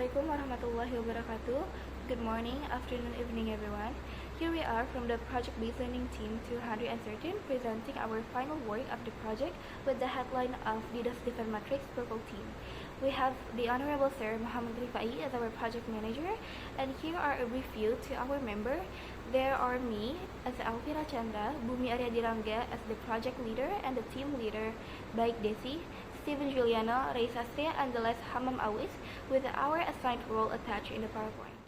Assalamualaikum warahmatullahi wabarakatuh. Good morning, afternoon, evening everyone. Here we are from the project-based learning team 213 presenting our final work of the project with the headline of DDoS Defense Matrix Purple Team. We have the Honorable Sir Muhammad Rifai as our project manager, and here are a brief view to our member. There are me as Elvira Chandra, Bumi Arya as the project leader and the team leader, Baik Desi, Steven Juliano, Rey Sastria, and the last Hamam Awis with our assigned role attached in the PowerPoint.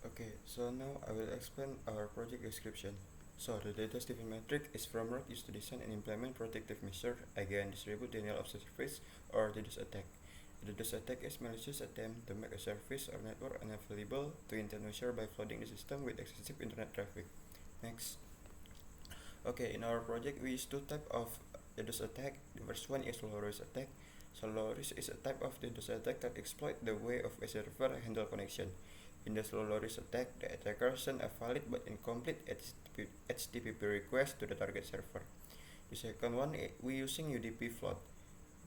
Okay, so now I will explain our project description. So the DDoS defense matrix is framework used to design and implement protective measures against distributed denial of service or DDoS attack. The DDoS attack is malicious attempt to make a service or network unavailable to internet user by flooding the system with excessive internet traffic. Next. Okay, in our project we use two types of DDoS attack. The first one is low risk attack. So low risk is a type of DDoS attack that exploits the way of a server handle connection. In the low risk attack, the attacker sends a valid but incomplete HTTP request to the target server. The second one, we using UDP flood.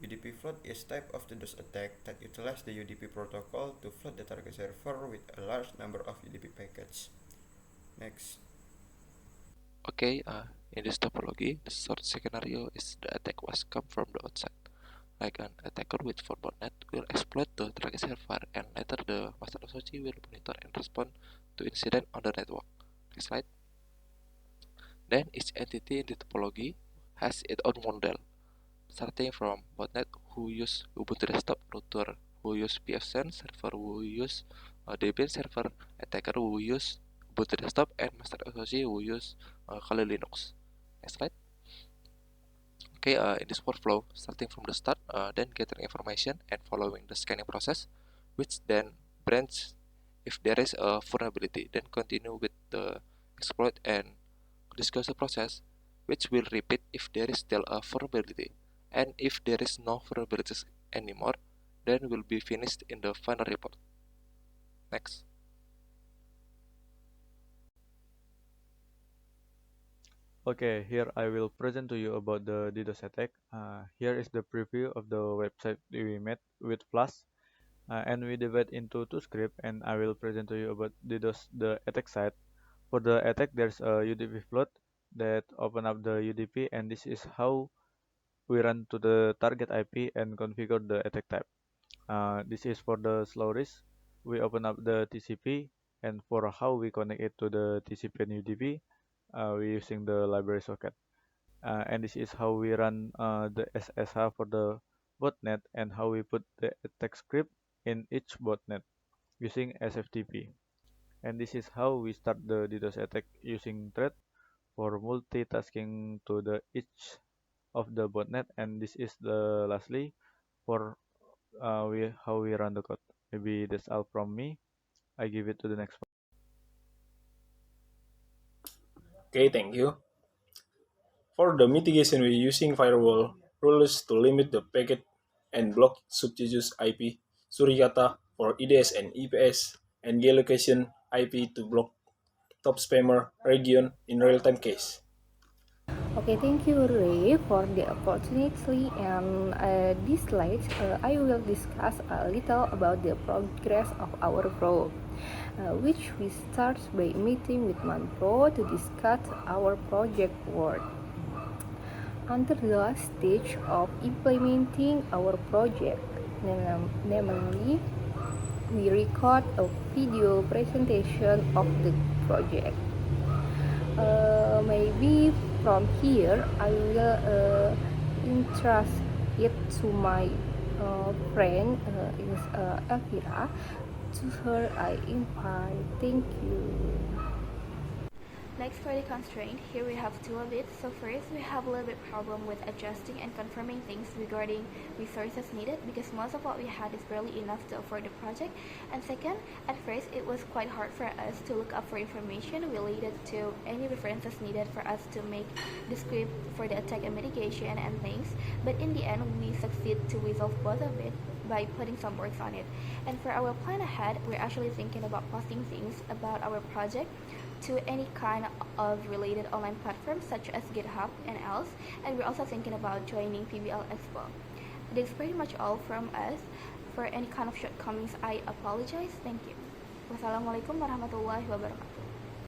UDP flood is type of DDoS attack that utilizes the UDP protocol to flood the target server with a large number of UDP packets. Next. Okay, in this topology, the sort scenario is the attack was come from the outside. Like an attacker with for botnet will exploit the target server, and later the master associate will monitor and respond to incident on the network. Next slide. Then each entity in the topology has its own model, starting from botnet who use Ubuntu desktop, router who use PFSense, server who use Debian server, attacker who use Ubuntu desktop, and master associate who use Kali Linux. Next slide. Okay, in this workflow, starting from the start, then gathering information and following the scanning process, which then branch if there is a vulnerability, then continue with the exploit and discuss the process, which will repeat if there is still a vulnerability, and if there is no vulnerabilities anymore, then will be finished in the final report. Next. Okay, here I will present to you about the DDoS attack. Here is the preview of the website we made with Plus, and we divide into two scripts, and I will present to you about DDoS, the attack side. For the attack, there's a UDP flood that open up the UDP, and this is how we run to the target IP and configure the attack type. This is for the slow risk. We open up the TCP, and for how we connect it to the TCP and UDP, we're using the library socket. And this is how we run the SSH for the botnet and how we put the attack script in each botnet using SFTP. And this is how we start the DDoS attack using thread for multitasking to the each of the botnet. And this is the lastly for how we run the code. Maybe that's all from me. I give it to the next one. Okay, thank you. For the mitigation, we're using firewall rules to limit the packet and block substitutes IP, Surikata for EDS and EPS, and geolocation IP to block top spammer region in real-time case. Okay, thank you Ray for the opportunity, and this slide I will discuss a little about the progress of our project, which we start by meeting with Manpro to discuss our project work. Under the last stage of implementing our project, namely we record a video presentation of the project. Maybe from here I will entrust it to my friend is Elvira. To her I invite. Thank you. Next for the constraint, here we have two of it. So first, we have a little bit problem with adjusting and confirming things regarding resources needed because most of what we had is barely enough to afford the project. And second, at first it was quite hard for us to look up for information related to any references needed for us to make the script for the attack and mitigation and things. But in the end, we succeed to resolve both of it by putting some works on it. And for our plan ahead, we're actually thinking about posting things about our project to any kind of related online platforms such as GitHub and else, and we're also thinking about joining PBL Expo. That's pretty much all from us. For any kind of shortcomings, I apologize. Thank you. Wassalamualaikum warahmatullahi wabarakatuh.